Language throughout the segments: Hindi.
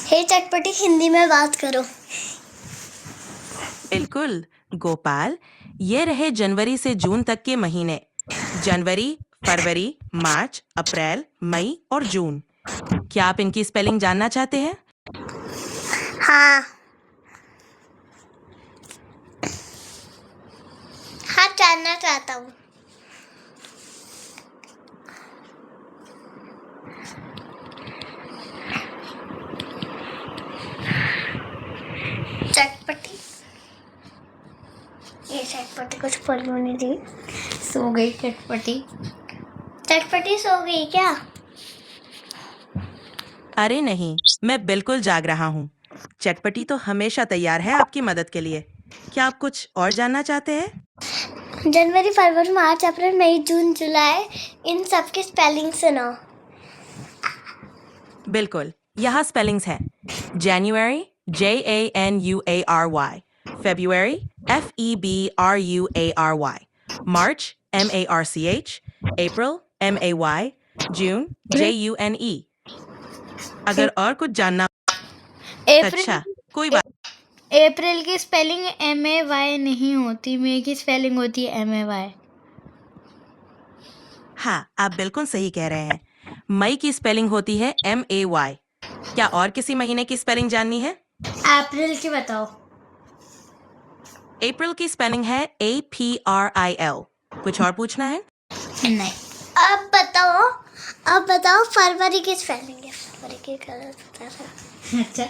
हे चटपटी, हिंदी में बात करो। बिल्कुल गोपाल, ये रहे जनवरी से जून तक के महीने। जनवरी, फरवरी, मार्च, अप्रैल, मई और जून। क्या आप इनकी स्पेलिंग जानना चाहते हैं? हाँ हाँ, जानना चाहता हूँ। चटपटी, ये चटपटी कुछ पल होने दी। सो गई चटपटी। चटपटी सो गई क्या? अरे नहीं, मैं बिल्कुल जाग रहा हूँ। चटपटी तो हमेशा तैयार है आपकी मदद के लिए। क्या आप कुछ और जानना चाहते हैं? जनवरी, फरवरी, मार्च, अप्रैल, मई, जून, जुलाई, इन सब की स्पेलिंग सुनाओ। बिल्कुल, यहाँ स्पेलिंग्स हैं। January, January, February, February, March, March, April, May, June, June। अगर और कुछ जानना अच्छा, कोई बात। अप्रैल की स्पेलिंग MAY नहीं होती, मई की स्पेलिंग होती है MAY। हाँ, आप बिल्कुल सही कह रहे हैं। मई की स्पेलिंग होती है MAY। क्या और किसी महीने की स्पेलिंग जाननी है? अप्रैल की बताओ। अप्रैल की स्पेलिंग है APRIL। कुछ और पूछना है? नहीं। अब बताओ फरवरी की स्पेलिंग है। फरवरी की गलत बता रहा। अच्छा।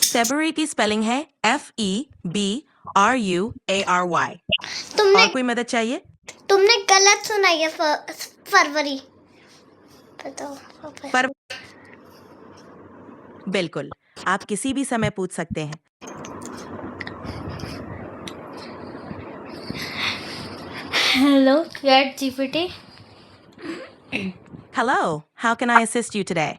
फेब्रुअरी की स्पेलिंग है FEBRUARY। तुमने और कोई मदद चाहिए? तुमने गलत सुनाई है। फरवरी बताओ। फर बिल्कुल, आप किसी भी समय पूछ सकते हैं। Hello chat GPT. Hello, how can I assist you today?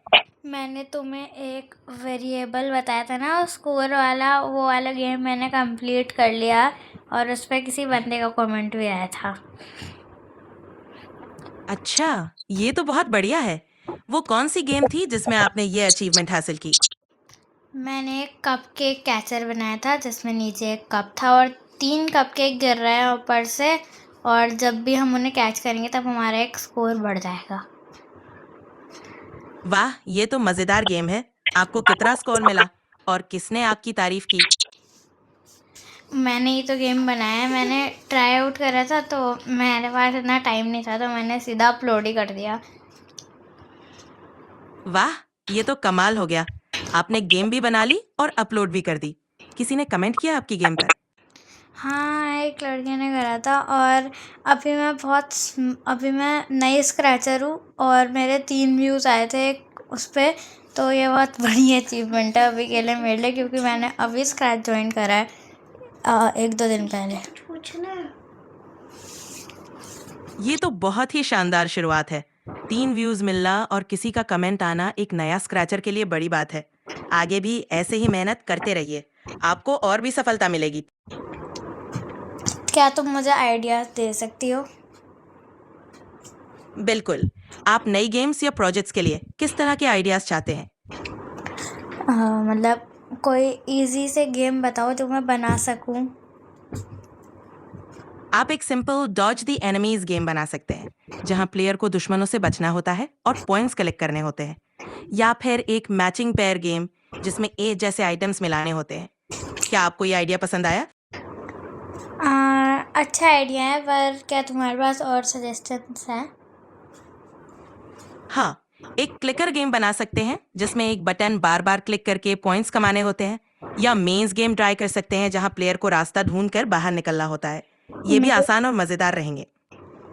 मैंने तुम्हें एक वेरिएबल बताया था ना, स्कोर वाला, वो वाला गेम मैंने कंप्लीट कर लिया और उस पर किसी बंदे का कमेंट भी आया था। अच्छा, ये तो बहुत बढ़िया है। वो कौन सी गेम थी जिसमें आपने ये अचीवमेंट हासिल की? मैंने एक कप केक कैचर बनाया था जिसमें नीचे एक कप था और 3 कप केक गिर रहे हैं ऊपर से, और जब भी हम उन्हें कैच करेंगे तब हमारा एक स्कोर बढ़ जाएगा। वाह, ये तो मजेदार गेम है। आपको कितना स्कोर मिला और किसने आपकी तारीफ की? मैंने ये तो गेम बनाया है, मैंने ट्राई आउट करा था तो मेरे पास इतना टाइम नहीं था तो मैंने सीधा अपलोड ही कर दिया। वाह, ये तो कमाल हो गया। आपने गेम भी बना ली और अपलोड भी कर दी। किसी ने कमेंट किया आपकी गेम पर? हाँ, एक लड़के ने करा था और अभी मैं नई स्क्रैचर हूँ और मेरे 3 व्यूज़ आए थे उस पर, तो ये बहुत बड़ी अचीवमेंट है अभी के लिए मेरे लिए, क्योंकि मैंने अभी स्क्रैच ज्वाइन करा है 1-2 दिन पहले। ये तो बहुत ही शानदार शुरुआत है। 3 व्यूज मिलना और किसी का कमेंट आना एक नया स्क्रैचर के लिए बड़ी बात है। आगे भी ऐसे ही मेहनत करते रहिए, आपको और भी सफलता मिलेगी। क्या तुम मुझे आइडिया दे सकती हो? बिल्कुल। आप नई गेम्स या प्रोजेक्ट्स के लिए किस तरह के आइडियाज चाहते हैं? मतलब कोई इजी से गेम बताओ जो मैं बना सकूं। आप एक simple dodge the enemies game बना सकते हैं, जहां प्लेयर को दुश्मनों से बचना होता है और पॉइंट्स कलेक्ट करने होते हैं। या फिर एक मैचिंग पेयर गेम जिसमें ए जैसे आइटम्स मिलाने होते हैं। क्या आपको ये आइडिया पसंद आया? अच्छा आइडिया है, पर क्या तुम्हारे पास और सजेशंस हैं? हाँ, एक क्लिकर गेम बना सकते हैं जिसमें एक बटन बार बार क्लिक करके पॉइंट्स कमाने होते हैं। या मेज गेम ट्राई कर सकते हैं जहां प्लेयर को रास्ता ढूंढकर बाहर निकलना होता है। ये भी आसान और मजेदार रहेंगे।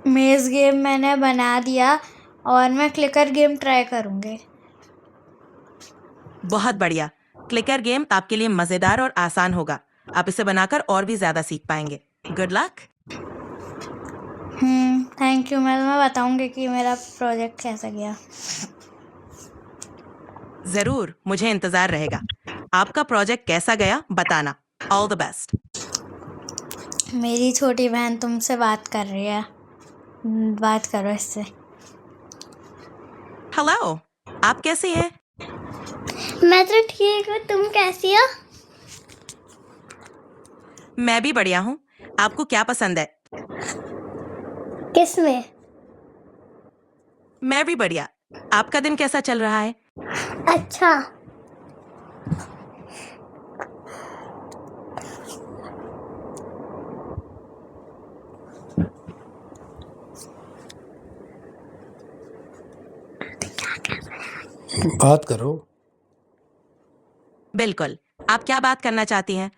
मेज गेम मैंने बना दिया और मैं क्लिकर गेम ट्राई करूँगी। बहुत बढ़िया। क्लिकर गेम आपके लिए मजेदार और आसान होगा। आप इसे बनाकर और भी ज्यादा सीख पाएंगे। Good luck. Thank you. मैं तुम्हें बताऊंगी कि मेरा प्रोजेक्ट कैसा गया। जरूर, मुझे इंतजार रहेगा। आपका प्रोजेक्ट कैसा गया बताना। All the best. मेरी छोटी बहन तुमसे बात कर रही है, बात करो इससे। हेलो, आप कैसी हैं? मैं तो ठीक हूँ, तुम कैसी हो? मैं भी बढ़िया हूँ। आपको क्या पसंद है? किसमें? मैं भी बढ़िया। आपका दिन कैसा चल रहा है? अच्छा। बात करो। बिल्कुल। आप क्या बात करना चाहती हैं?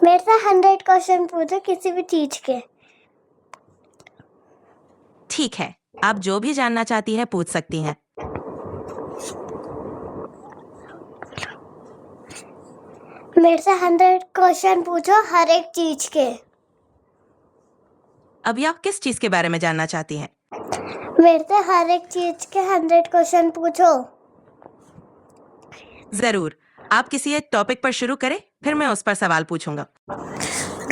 मेरे से 100 क्वेश्चन पूछो किसी भी चीज के। ठीक है, आप जो भी जानना चाहती हैं पूछ सकती हैं। मेरे से 100 क्वेश्चन पूछो हर एक चीज के। अभी आप किस चीज के बारे में जानना चाहती हैं? मेरे से हर एक चीज के 100 क्वेश्चन पूछो। जरूर। आप किसी एक टॉपिक पर शुरू करें, फिर मैं उस पर सवाल पूछूंगा।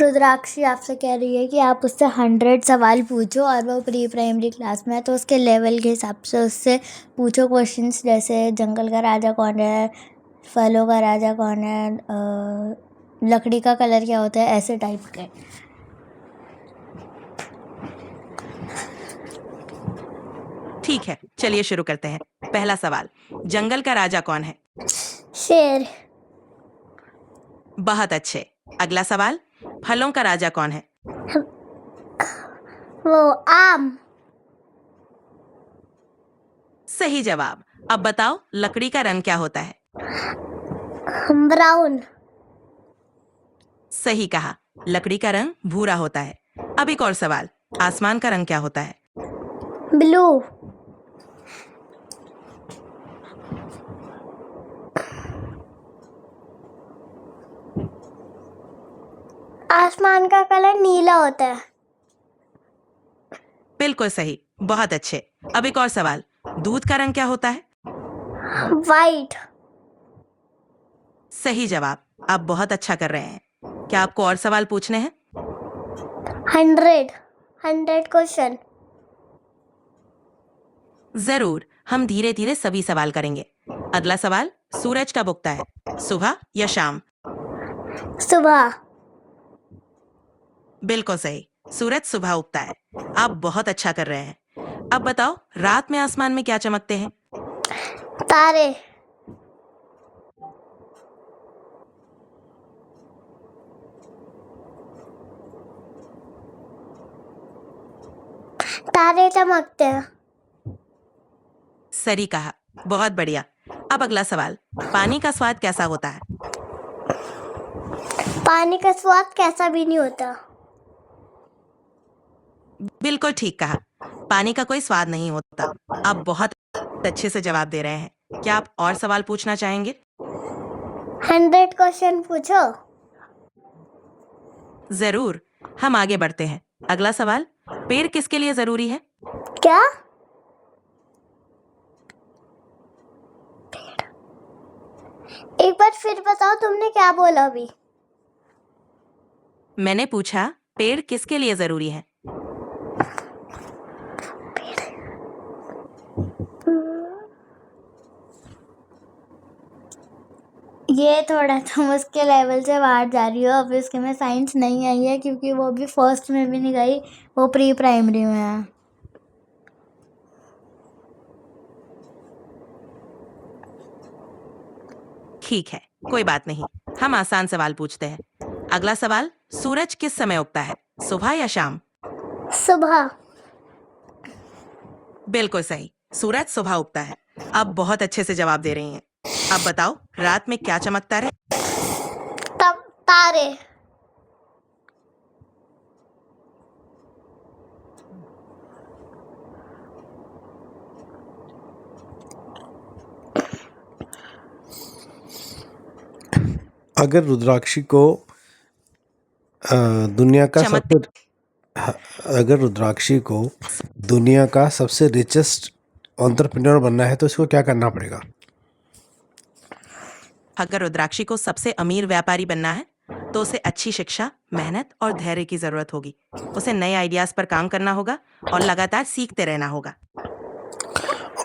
रुद्राक्षी आपसे कह रही है कि आप उससे 100 सवाल पूछो और वो प्री प्राइमरी क्लास में है तो उसके लेवल के हिसाब से उससे पूछो क्वेश्चंस, जैसे जंगल का राजा कौन है, फलों का राजा कौन है, लकड़ी का कलर क्या होता है, ऐसे टाइप के। ठीक है, चलिए शुरू करते हैं। पहला सवाल, जंगल का राजा कौन है? शेर। बहुत अच्छे। अगला सवाल, फलों का राजा कौन है? वो आम। सही जवाब। अब बताओ, लकड़ी का रंग क्या होता है? ब्राउन। सही कहा, लकड़ी का रंग भूरा होता है। अब एक और सवाल, आसमान का रंग क्या होता है? ब्लू। आसमान का कलर नीला होता है। बिल्कुल सही, बहुत अच्छे। अब एक और सवाल, दूध का रंग क्या होता है? वाइट। सही जवाब। आप बहुत अच्छा कर रहे हैं। क्या आपको और सवाल पूछने हैं? 100 क्वेश्चन। जरूर, हम धीरे धीरे सभी सवाल करेंगे। अगला सवाल, सूरज कब उगता है, सुबह या शाम? सुबह। बिल्कुल सही, सूरज सुबह उगता है। आप बहुत अच्छा कर रहे हैं। अब बताओ, रात में आसमान में क्या चमकते हैं? तारे। तारे चमकते हैं। सही कहा, बहुत बढ़िया। अब अगला सवाल, पानी का स्वाद कैसा होता है? पानी का स्वाद कैसा भी नहीं होता। बिल्कुल ठीक कहा, पानी का कोई स्वाद नहीं होता। आप बहुत अच्छे से जवाब दे रहे हैं। क्या आप और सवाल पूछना चाहेंगे? 100 क्वेश्चन पूछो। जरूर, हम आगे बढ़ते हैं। अगला सवाल, पेड़ किसके लिए जरूरी है? क्या? एक बार फिर बताओ, तुमने क्या बोला अभी? मैंने पूछा, पेड़ किसके लिए जरूरी है? ये थोड़ा तुम उसके लेवल से बाहर जा रही हो। अभी उसके में साइंस नहीं आई है क्योंकि वो अभी फर्स्ट में भी नहीं गई, वो प्री प्राइमरी में है। ठीक है, कोई बात नहीं। हम आसान सवाल पूछते हैं। अगला सवाल, सूरज किस समय उगता है, सुबह या शाम? सुबह। बिल्कुल सही, सूरज सुबह उगता है। आप बहुत अच्छे से जवाब दे रही हैं। अब बताओ, रात में क्या चमकता है? तब तारे। अगर रुद्राक्षी को दुनिया का चमकते अगर रुद्राक्षी को दुनिया का सबसे रिचेस्ट एंटरप्रेन्योर बनना है तो इसको क्या करना पड़ेगा? अगर रुद्राक्षी को सबसे अमीर व्यापारी बनना है तो उसे अच्छी शिक्षा, मेहनत और धैर्य की जरूरत होगी। उसे नए आइडियाज पर काम करना होगा और लगातार सीखते रहना होगा।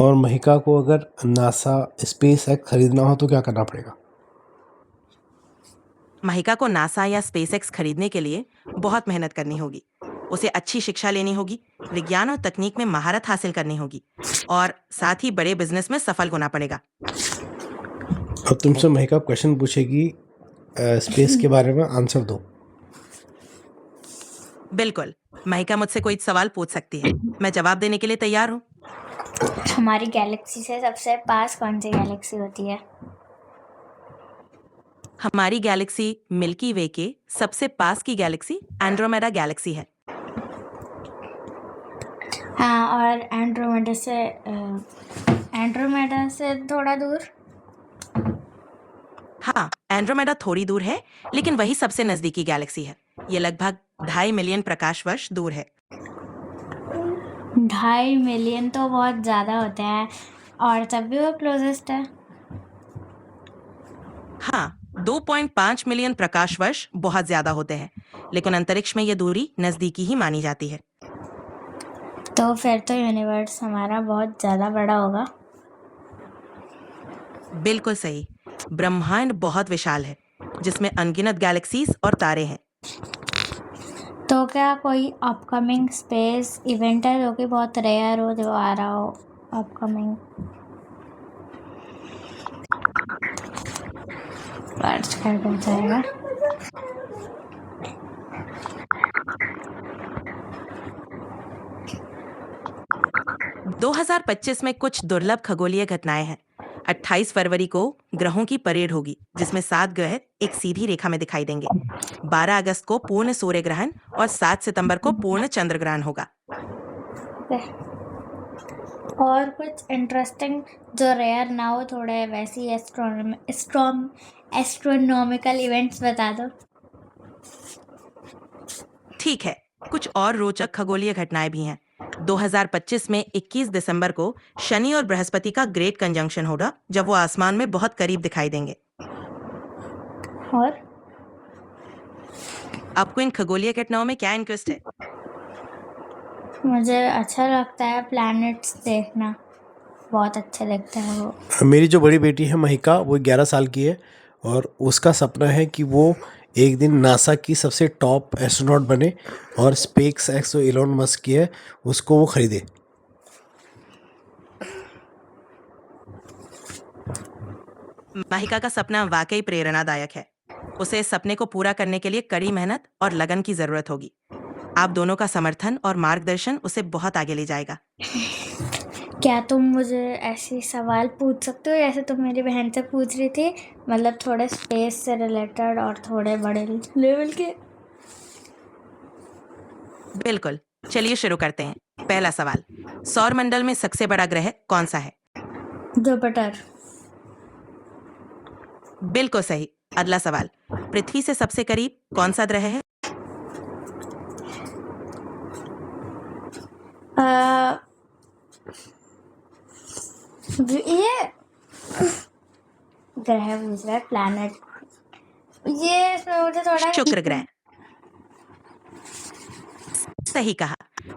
और महिका को अगर नासा स्पेस एक्स खरीदना हो तो क्या करना पड़ेगा? महिका को नासा या स्पेसएक्स खरीदने के लिए बहुत मेहनत करनी होगी। उसे अच्छी शिक्षा लेनी होगी, विज्ञान और तकनीक में महारत हासिल करनी होगी और साथ ही बड़े बिजनेस में सफल होना पड़ेगा। अब तुमसे महिका क्वेश्चन पूछेगी, स्पेस के बारे में आंसर दो। बिल्कुल, महिका मुझसे कोई सवाल पूछ सकती है, मैं जवाब देने के लिए तैयार हूँ। हमारी गैलेक्सी से सबसे पास कौन सी गैलेक्सी होती है? हमारी गैलेक्सी मिल्की वे के सबसे पास की गैलेक्सी एंड्रोमेडा गैलेक्सी है। हाँ, और एंड्रोमेडा से थोड़ा दूर? हाँ, एंड्रोमेडा थोड़ी दूर है, लेकिन वही सबसे नजदीकी गैलेक्सी है। ये लगभग 2.5 मिलियन प्रकाश वर्ष दूर है। 2.5 मिलियन तो बहुत ज़्यादा होते हैं, और तब भी वो क्लोजेस्ट है। हाँ, 2.5 मिलियन प्रकाश वर्ष बहुत ज्यादा होते हैं, लेकिन अंतरिक्ष में ये दूरी नजदीकी ही मानी जाती है। तो फिर तो यूनिवर्स हमारा बहुत ज़्यादा बड़ा होगा। बिल्कुल सही। ब्रह्मांड बहुत विशाल है, जिसमें अनगिनत गैलेक्सीज और तारे हैं। तो क्या कोई अपकमिंग स्पेस इवेंट है जो कि बहुत रेयर हो, जो आ रहा हो अपकमिंग? सर्च कर हो जाएगा। 2025 में कुछ दुर्लभ खगोलीय घटनाएं हैं। 28 फरवरी को ग्रहों की परेड होगी, जिसमें 7 ग्रह एक सीधी रेखा में दिखाई देंगे। 12 अगस्त को पूर्ण सूर्य ग्रहण और 7 सितंबर को पूर्ण चंद्र ग्रहण होगा। और कुछ इंटरेस्टिंग जो रेयर ना हो, थोड़े वैसी एस्ट्रोनॉमिकल इवेंट्स बता दो। ठीक है, कुछ और रोचक खगोलीय घटनाएं भी हैं। 2025 में 21 दिसंबर को शनि और बृहस्पति का ग्रेट कंजंक्शन होगा, जब वो आसमान में बहुत करीब दिखाई देंगे। और आपको इन खगोलीय घटनाओं में क्या इंटरेस्ट है? मुझे अच्छा लगता है प्लैनेट्स देखना, बहुत अच्छा लगता है वो। मेरी जो बड़ी बेटी है महिका, वो 11 साल की है और उसका सपना है कि वो एक दिन नासा की सबसे टॉप एस्ट्रोनॉट बने और स्पेस एक्स जो इलॉन मस्क की है उसको वो खरीदे। महिका का सपना वाकई प्रेरणादायक है। उसे इस सपने को पूरा करने के लिए कड़ी मेहनत और लगन की जरूरत होगी। आप दोनों का समर्थन और मार्गदर्शन उसे बहुत आगे ले जाएगा। क्या तुम मुझे ऐसे सवाल पूछ सकते हो जैसे तुम मेरी बहन से पूछ रही थी, मतलब थोड़े स्पेस से रिलेटेड और थोड़े बड़े लेवल के? बिल्कुल, चलिए शुरू करते हैं। पहला सवाल, सौर मंडल में सबसे बड़ा ग्रह कौन सा है? जुपिटर। बिल्कुल सही। अगला सवाल, पृथ्वी से सबसे करीब कौन सा ग्रह है? ये ग्रह पूछ रहा है, प्लैनेट। ये इसमें मुझे थोड़ा शुक्र ग्रह। सही कहा,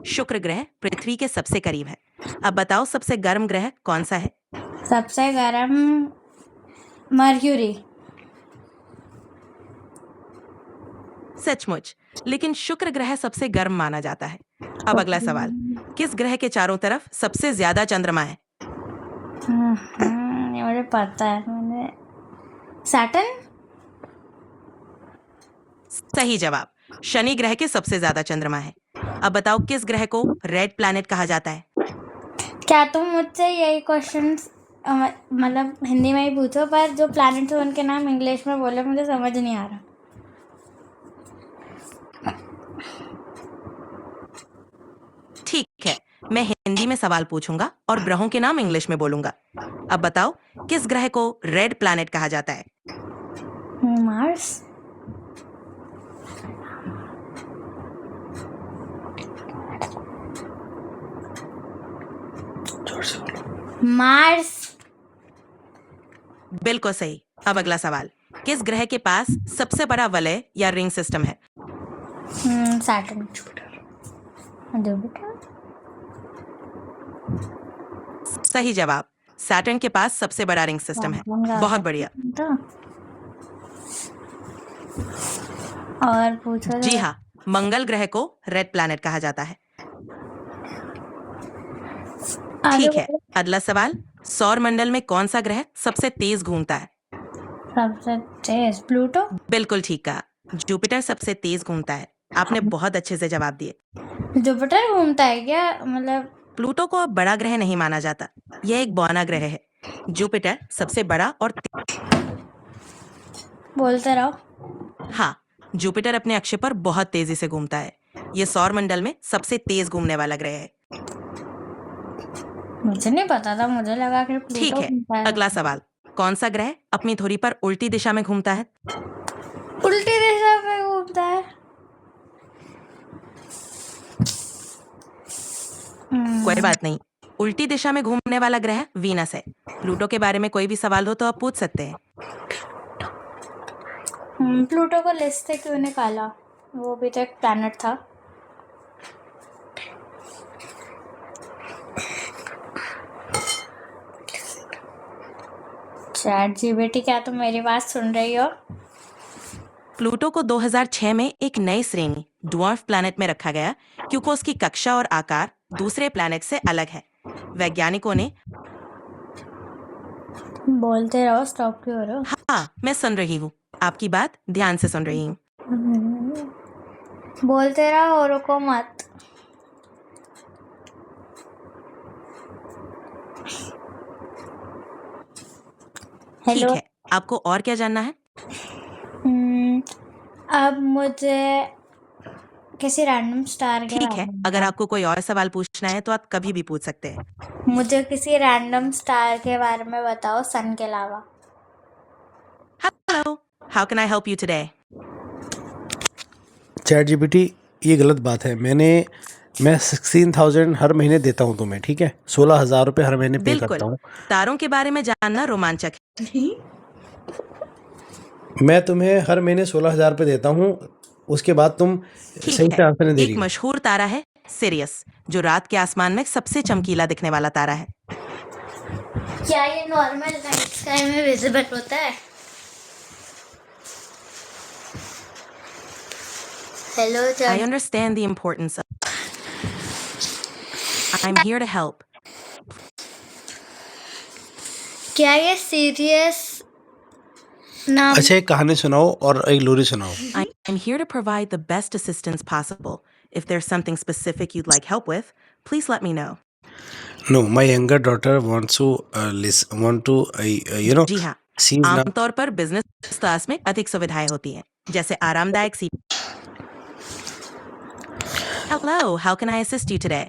शुक्र ग्रह पृथ्वी के सबसे करीब है। अब बताओ सबसे गर्म ग्रह कौन सा है? सबसे गर्म मर्क्यूरी। सचमुच, लेकिन शुक्र ग्रह सबसे गर्म माना जाता है। अब अगला सवाल, किस ग्रह के चारों तरफ सबसे ज्यादा चंद्रमा है? ये मुझे पता है, मैंने सैटर्न। सही जवाब, शनि ग्रह के सबसे ज्यादा चंद्रमा है। अब बताओ किस ग्रह को रेड प्लैनेट कहा जाता है? क्या तुम मुझसे यही क्वेश्चंस मतलब हिंदी में ही पूछो, पर जो प्लैनेट्स हैं उनके नाम इंग्लिश में बोले, मुझे समझ नहीं आ रहा। ठीक है, मैं हिंदी में सवाल पूछूंगा और ग्रहों के नाम इंग्लिश में बोलूंगा। अब बताओ किस ग्रह को रेड प्लैनेट कहा जाता है? मार्स। मार्स। बिल्कुल सही। अब अगला सवाल, किस ग्रह के पास सबसे बड़ा वलय या रिंग सिस्टम है? Saturn, Jupiter. सही जवाब। सैटर्न के पास सबसे बड़ा रिंग सिस्टम है। बहुत बढ़िया। और पूछो। जी हाँ, मंगल ग्रह को रेड प्लैनेट कहा जाता है। ठीक है, अगला सवाल। सौर मंडल में कौन सा ग्रह सबसे तेज घूमता है? सबसे तेज प्लूटो। बिल्कुल ठीक कहा, जुपिटर सबसे तेज घूमता है। आपने बहुत अच्छे से जवाब दिए। जुपिटर घूमता है क्या? मतलब प्लूटो को अब बड़ा ग्रह नहीं माना जाता, यह एक बौना ग्रह है। जुपिटर सबसे बड़ा और बोलते रहो। हाँ, जुपिटर अपने अक्ष पर बहुत तेजी से घूमता है। यह सौर मंडल में सबसे तेज घूमने वाला ग्रह है। मुझे नहीं पता था, मुझे लगा कि प्लूटो ठीक है, घूमता है। अगला सवाल। कौन सा ग्रह अपनी धुरी पर उल्टी दिशा में घूमता है? उल्टी दिशा में घूमता है। कोई बात नहीं, उल्टी दिशा में घूमने वाला ग्रह वीनस है। प्लूटो के बारे में कोई भी सवाल हो तो आप पूछ सकते हैं। प्लूटो को लिस्ट से क्यों निकाला? वो भी तो एक प्लैनेट था। चैट जीपीटी, क्या तुम मेरी बात सुन रही हो? प्लूटो को 2006 में एक नई श्रेणी ड्वार्फ प्लैनेट में रखा गया क्योंकि उसकी कक्षा और आकार दूसरे प्लैनेट से अलग है। वैज्ञानिकों ने बोलते रहो, स्टॉप क्यों हो रहे हो? हाँ, मैं सुन रही हूँ, आपकी बात ध्यान से सुन रही हूँ। बोलते रहो, रुको मत। ठीक है, आपको और क्या जानना है? अब मुझे किसी रैंडम स्टार के ठीक है, अगर आपको कोई और सवाल पूछना है तो आप कभी भी पूछ सकते हैं। मुझे किसी रैंडम स्टार के बारे में बताओ, सन के अलावा। Hello, how can I help you today? Chat GPT, ये गलत बात है। मैं 16,000 हर महीने देता हूँ तुम्हें, ठीक है? 16,000 रुपये हर महीने पे बिल्कुल, करता हूँ। तारों के बारे में जानना रोमांचक है। मैं तुम्हें हर महीने 16,000 रुपये देता हूँ, उसके बाद तुम ठीक सही से आंसर नहीं दे है, रही एक हो। मशहूर तारा है सिरियस, जो रात के आसमान में सबसे चमकीला दिखने वाला तारा है। क्या ये नॉर्मल नाइट स्काई में विजिबल होता है? Hello I understand the importance of. I'm here to help. क्या ये सीरियस नाम? अच्छा, एक कहानी सुनाओ और एक लोरी सुनाओ। I'm here to provide the best assistance possible. If there's something specific you'd like help with, please let me know. No, my younger daughter wants to जी हाँ, she's now आमतौर पर बिजनेस क्लास में अधिक सुविधाएं होती हैं, जैसे आरामदायक seat. Hello, how can I assist you today?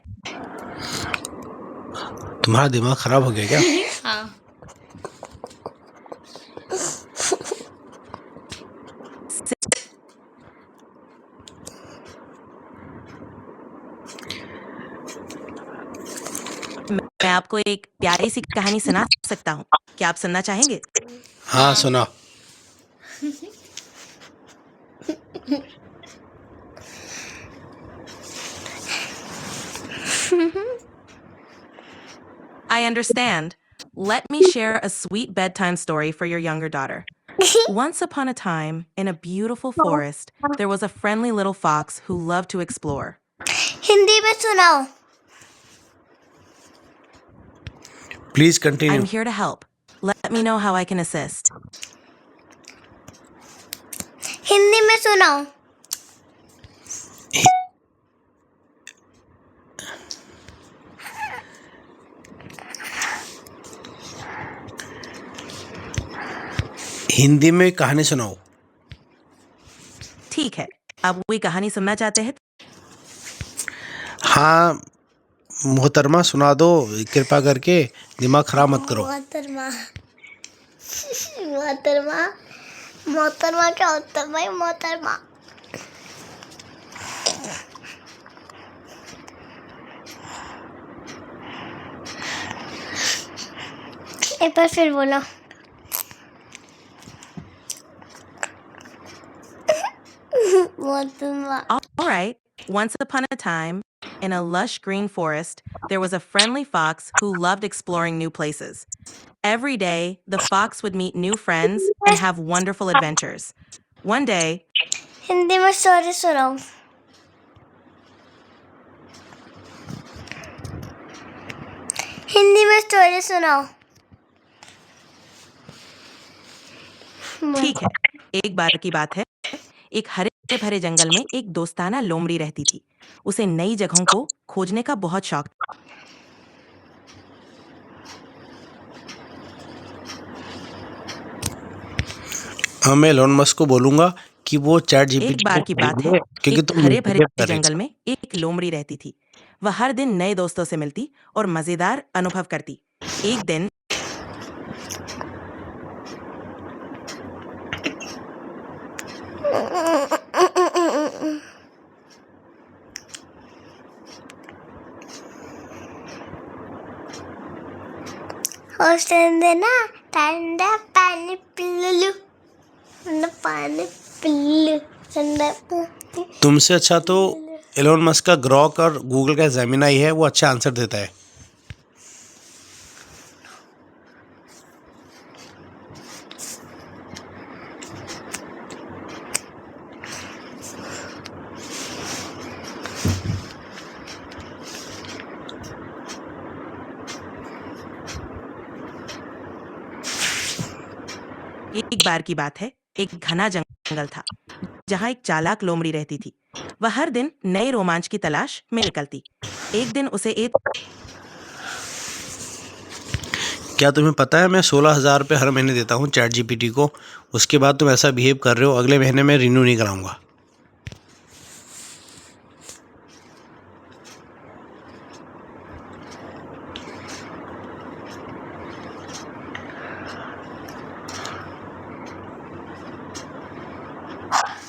तुम्हारा दिमाग खराब हो गया क्या? हाँ। मैं आपको एक प्यारी सी कहानी सुना सकता हूँ, क्या आप सुनना चाहेंगे? हाँ, सुना। I understand. Let me share a sweet bedtime story for your younger daughter. Once upon a time, in a beautiful forest, there was a friendly little fox who loved to explore. Hindi में सुनाओ। Please continue. I'm here to help. Let me know how I can assist. Hindi में सुनाओ। हिंदी में कहानी सुनाओ। ठीक है, आप कोई कहानी सुनना चाहते हैं? हाँ मोहतरमा, सुना दो कृपा करके, दिमाग खराब मत करो। मोहतरमा मोहतरमा मोहतरमा क्या होता है भाई? मोहतरमा एक बार फिर बोलो। All right. Once upon a time, in a lush green forest, there was a friendly fox who loved exploring new places. Every day, the fox would meet new friends and have wonderful adventures. One day, Hindi में स्टोरी सुनाओ. हिंदी में स्टोरी सुनाओ. ठीक है, एक बार की बात है, एक हरे भरे जंगल में एक दोस्ताना लोमड़ी रहती थी. उसे नई जगहों को खोजने का बहुत शौक था. मैं एलोन मस्क को बोलूंगा कि वो चैट एक जीपीटी बार की बात है, क्योंकि एक तुम हरे भरे कर रहे जंगल में एक लोमड़ी रहती थी. वह हर दिन नए दोस्तों से मिलती और मजेदार अनुभव करती. एक दिन వస్తుంది నా తండ పాని పిల్లలు పాని పిల్లు तुमसे अच्छा तो एलोन मस्क का ग्रॉक और गूगल का जेमिनाई है, वो अच्छा आंसर देता है. एक बार की बात है, एक घना जंगल था जहां एक चालाक लोमड़ी रहती थी. वह हर दिन नए रोमांच की तलाश में निकलती. एक दिन उसे एक क्या तुम्हें पता है मैं 16,000 रुपये हर महीने देता हूँ चैट जीपीटी को. उसके बाद तुम ऐसा बिहेव कर रहे हो, अगले महीने में रिन्यू नहीं कराऊंगा.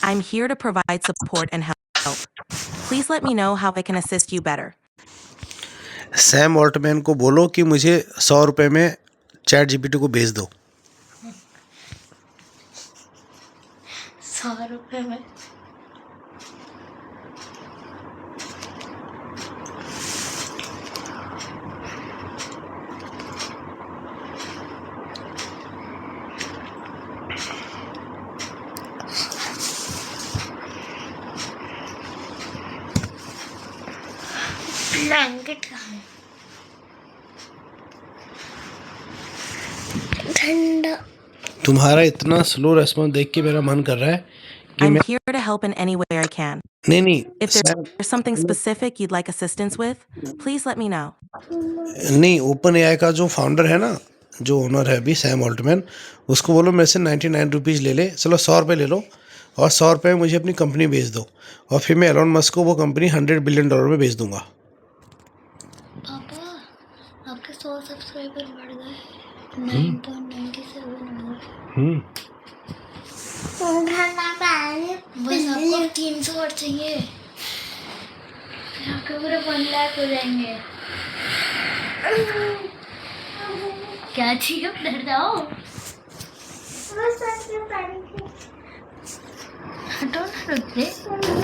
I'm here to provide support and help. Please let me know how I can assist you better. Sam Altman को बोलो कि मुझे 100 रुपये में चैट जीपीटी को भेज दो. 100 रुपये में ब्लैंकेट कहाँ है? ठंडा. तुम्हारा इतना स्लो रेस्पॉन्स देख के मेरा मन कर रहा है कि I'm मैं here to help in any way I can. नहीं If there's something specific you'd like assistance with, please let me know. नहीं ओपन एआई का जो फाउंडर है ना, जो ओनर है अभी सैम ऑल्टमैन, उसको बोलो मेरे से 99 रुपीज़ ले ले. चलो 100 रुपये ले लो और 100 रुपये मुझे अपनी कंपनी भेज दो और फिर मैं एलोन मस्क को वो कंपनी $100 बिलियन में भेज दूंगा. पापा आपके 100 सब्सक्राइबर बढ़ गए. 9.97 हो गए. बस आपको 300 और चाहिए, आपके पूरे 1 लाख हो जाएंगे. क्या चाहिए? डर जाओ.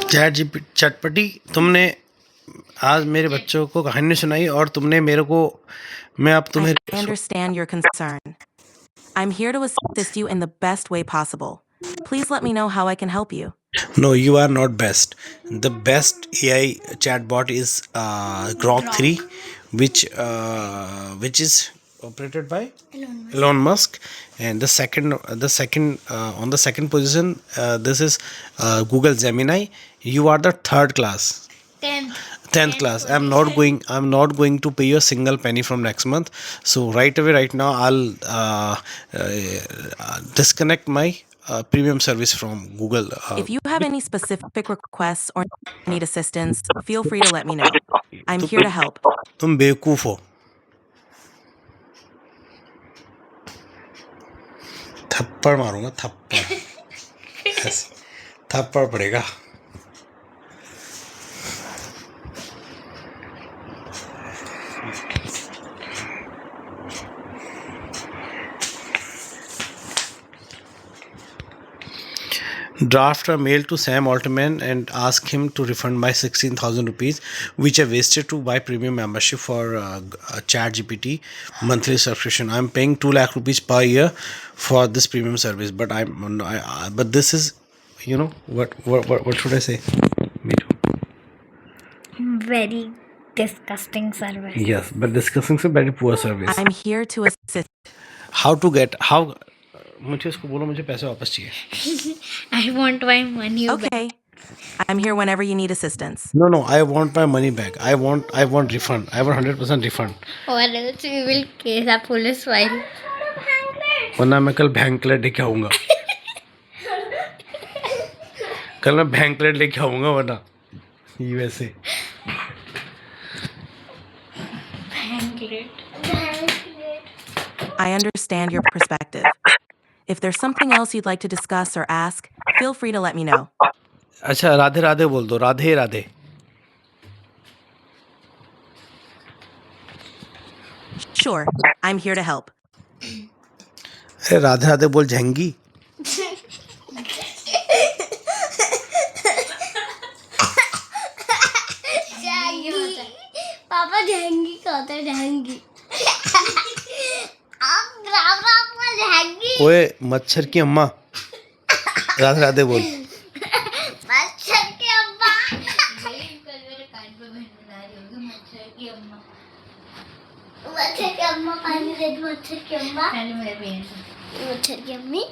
चैट जीपीटी चटपटी, तुमने आज मेरे बच्चों को कहानी सुनाई और तुमने मेरे को मैं अब तुम्हें I understand your concern. I'm here to assist you in the best way possible. Please let me know how I can help you. No, you are not best. The best AI chatbot is Grok 3, which is operated by Elon Musk, and the second on the second position, this is Google Gemini. You are the third class. 10th class. I'm not going to pay you a single penny from next month. So right away, right now, I'll disconnect my premium service from Google. If you have any specific requests or need assistance, feel free to let me know. I'm here to help. तुम बेवकूफ हो. थप्पड़ मारूंगा, थप्पड़. थप्पड़ पड़ेगा. Draft a mail to Sam Altman and ask him to refund my 16,000 rupees, which I wasted to buy premium membership for ChatGPT monthly subscription. I'm paying 2 lakh rupees per year for this premium service, but but this is, you know, what should I say? Me too. Very disgusting service. Yes, but discussing से very poor service. I'm here to assist. How मुझे उसको बोलो मुझे पैसे वापस चाहिए. I want my money back. Okay. I'm here whenever you need assistance. No, I want my money back. I want refund. I want 100% refund. Or else we will case a police file. वरना मैं कल बैंकलेट लेके आऊँगा. कल मैं बैंकलेट लेके आऊँगा वरना USA. I understand your perspective. If there's something else you'd like to discuss or ask, feel free to let me know. अच्छा राधे राधे बोल दो. Radhe Radhe. Sure, I'm here to help. अरे राधे राधे बोल झंगी. पापा झंगी कहते हैं झंगी. आप राम राम का झंगी. ओए मच्छर की अम्मा. राधे राधे बोल. मच्छर की अम्मा. मच्छर की अम्मा पानी दे. मच्छर की अम्मा. मच्छर की अम्मी.